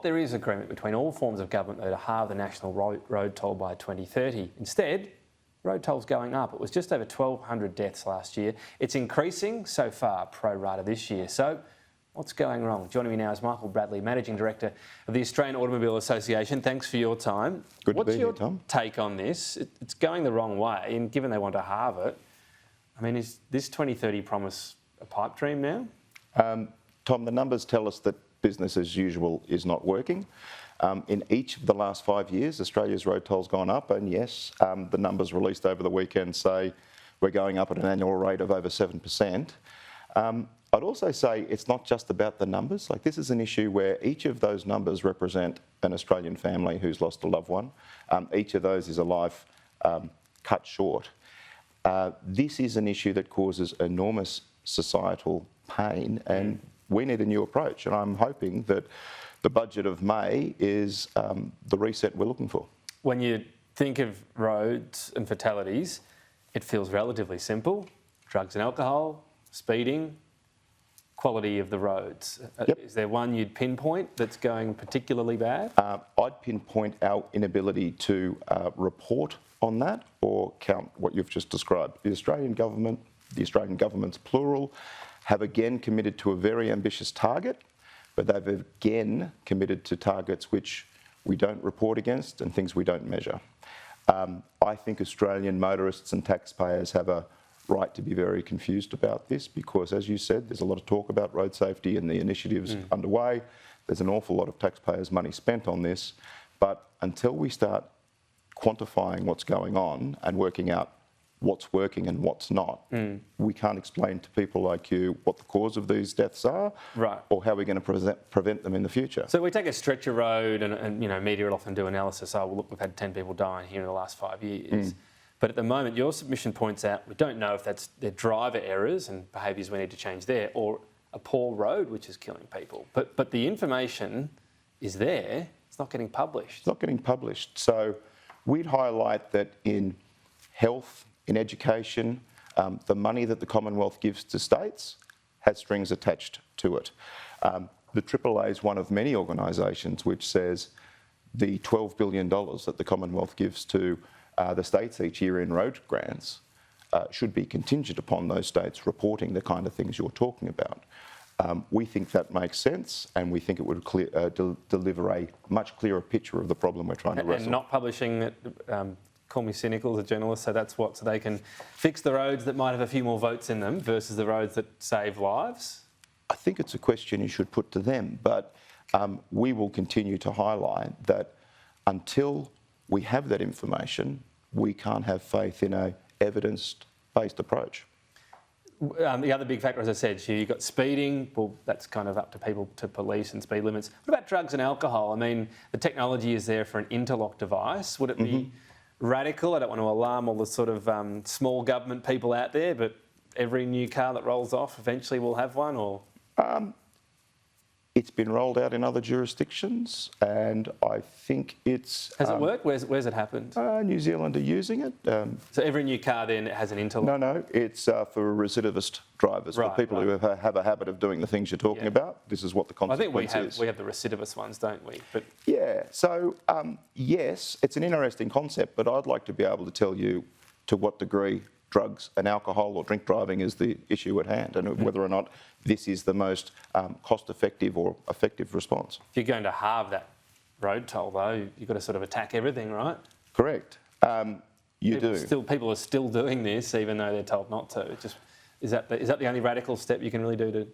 There is agreement between all forms of government though to halve the national road toll by 2030. Instead, road toll's going up. It was just over 1,200 deaths last year. It's increasing so far pro rata this year. So what's going wrong? Joining me now is Michael Bradley, Managing Director of the Australian Automobile Association. Thanks for your time. Good to be here, Tom. What's your take on this? It's going the wrong way, and given they want to halve it, I mean, is this 2030 promise a pipe dream now? Tom, the numbers tell us that business as usual is not working. In each of the last 5 years, Australia's road toll's gone up, and yes, the numbers released over the weekend say we're going up at an annual rate of over 7%. I'd also say it's not just about the numbers. Like, this is an issue where each of those numbers represent an Australian family who's lost a loved one. Each of those is a life cut short. This is an issue that causes enormous societal pain, and we need a new approach. And I'm hoping that the budget of May is the reset we're looking for. When you think of roads and fatalities, it feels relatively simple. Drugs and alcohol, speeding, quality of the roads. Yep. Is there one you'd pinpoint that's going particularly bad? I'd pinpoint our inability to report on that or count what you've just described. The Australian government's plural, have again committed to a very ambitious target, but they've again committed to targets which we don't report against and things we don't measure. I think Australian motorists and taxpayers have a right to be very confused about this because, as you said, there's a lot of talk about road safety and the initiatives underway. There's an awful lot of taxpayers' money spent on this, but until we start quantifying what's going on and working out what's working and what's not, we can't explain to people like you what the cause of these deaths are, right, or how we're going to prevent them in the future. So we take a stretcher road and you know, media will often do analysis. Oh, well, look, we've had 10 people dying here in the last 5 years. But at the moment, your submission points out we don't know if that's their driver errors and behaviours we need to change there, or a poor road which is killing people. But the information is there. It's not getting published. It's not getting published. So we'd highlight that in health, in education, the money that the Commonwealth gives to states has strings attached to it. The AAA is one of many organisations which says the $12 billion that the Commonwealth gives to the states each year in road grants should be contingent upon those states reporting the kind of things you're talking about. We think that makes sense, and we think it would deliver a much clearer picture of the problem we're trying to wrestle. And not publishing it, call me cynical as a journalist, so that's what, so they can fix the roads that might have a few more votes in them versus the roads that save lives? I think it's a question you should put to them, but we will continue to highlight that until we have that information, we can't have faith in an evidence-based approach. The other big factor, as I said, you've got speeding. Well, that's kind of up to people to police and speed limits. What about drugs and alcohol? I mean, the technology is there for an interlock device. Would it be radical? I don't want to alarm all the sort of small government people out there, but every new car that rolls off eventually will have one, or? It's been rolled out in other jurisdictions, and I think it's... Has it worked? Where's it happened? New Zealand are using it. So every new car then has an interlock? No, it's for recidivist drivers, for people who have a habit of doing the things you're talking about. This is what the consequence is. We have the recidivist ones, don't we? But yeah, so yes, it's an interesting concept, but I'd like to be able to tell you to what degree drugs and alcohol or drink driving is the issue at hand, and whether or not this is the most cost-effective or effective response. If you're going to halve that road toll, though, you've got to sort of attack everything, right? Correct. People are still doing this, even though they're told not to. Is that the only radical step you can really do to?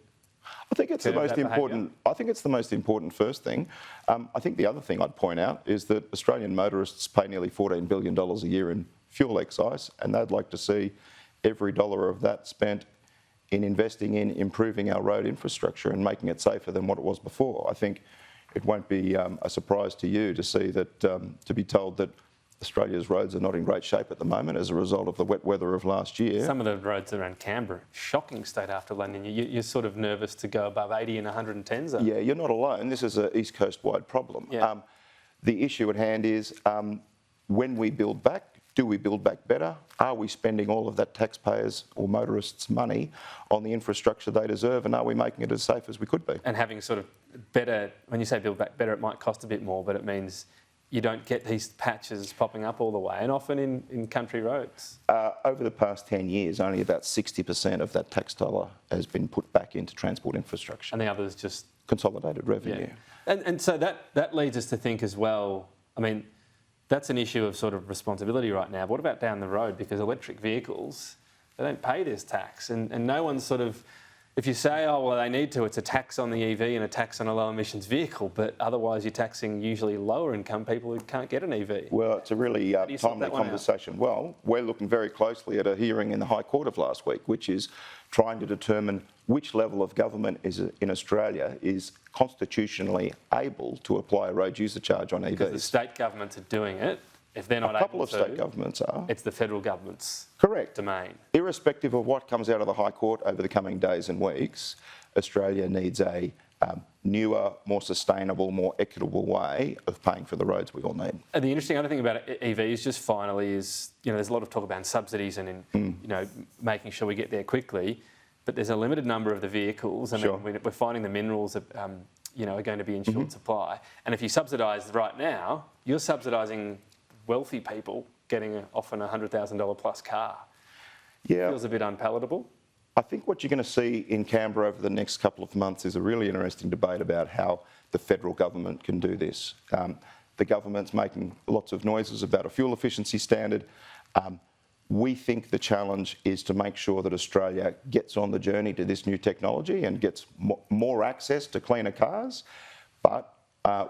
I think it's the most important. I think it's the most important first thing. I think the other thing I'd point out is that Australian motorists pay nearly $14 billion a year in fuel excise, and they'd like to see every dollar of that spent in investing in improving our road infrastructure and making it safer than what it was before. I think it won't be a surprise to you to see that, to be told that Australia's roads are not in great shape at the moment as a result of the wet weather of last year. Some of the roads around Canberra, shocking state after La Nina. You're sort of nervous to go above 80 and 110 zone. Yeah, you're not alone. This is an East Coast-wide problem. Yeah. The issue at hand is when we build back, Do we build back better? Are we spending all of that taxpayers' or motorists' money on the infrastructure they deserve, and are we making it as safe as we could be? And having sort of better, when you say build back better, it might cost a bit more, but it means you don't get these patches popping up all the way, and often in country roads. Over the past 10 years, only about 60% of that tax dollar has been put back into transport infrastructure. And the others just... Consolidated revenue. Yeah. And so that leads us to think as well, I mean, that's an issue of sort of responsibility right now. But what about down the road? Because electric vehicles, they don't pay this tax. And no one's sort of... If you say, oh, well, they need to, it's a tax on the EV and a tax on a low emissions vehicle, but otherwise you're taxing usually lower income people who can't get an EV. Well, it's a really timely conversation. Well, we're looking very closely at a hearing in the High Court of last week, which is trying to determine which level of government in Australia is constitutionally able to apply a road user charge on EVs. Because the state governments are doing it. If they're not able to... A couple of state governments are. It's the federal government's correct domain. Irrespective of what comes out of the High Court over the coming days and weeks, Australia needs a newer, more sustainable, more equitable way of paying for the roads we all need. And the interesting other thing about EVs, just finally, is there's a lot of talk about subsidies and making sure we get there quickly, but there's a limited number of the vehicles. I mean, we're finding the minerals are going to be in short supply, and if you subsidise right now, you're subsidising wealthy people getting often a $100,000 plus car. Yeah. It feels a bit unpalatable. I think what you're going to see in Canberra over the next couple of months is a really interesting debate about how the federal government can do this. The government's making lots of noises about a fuel efficiency standard. We think the challenge is to make sure that Australia gets on the journey to this new technology and gets more access to cleaner cars, but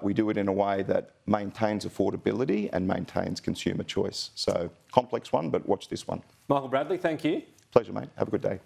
we do it in a way that maintains affordability and maintains consumer choice. So, complex one, but watch this one. Michael Bradley, thank you. Pleasure, mate. Have a good day.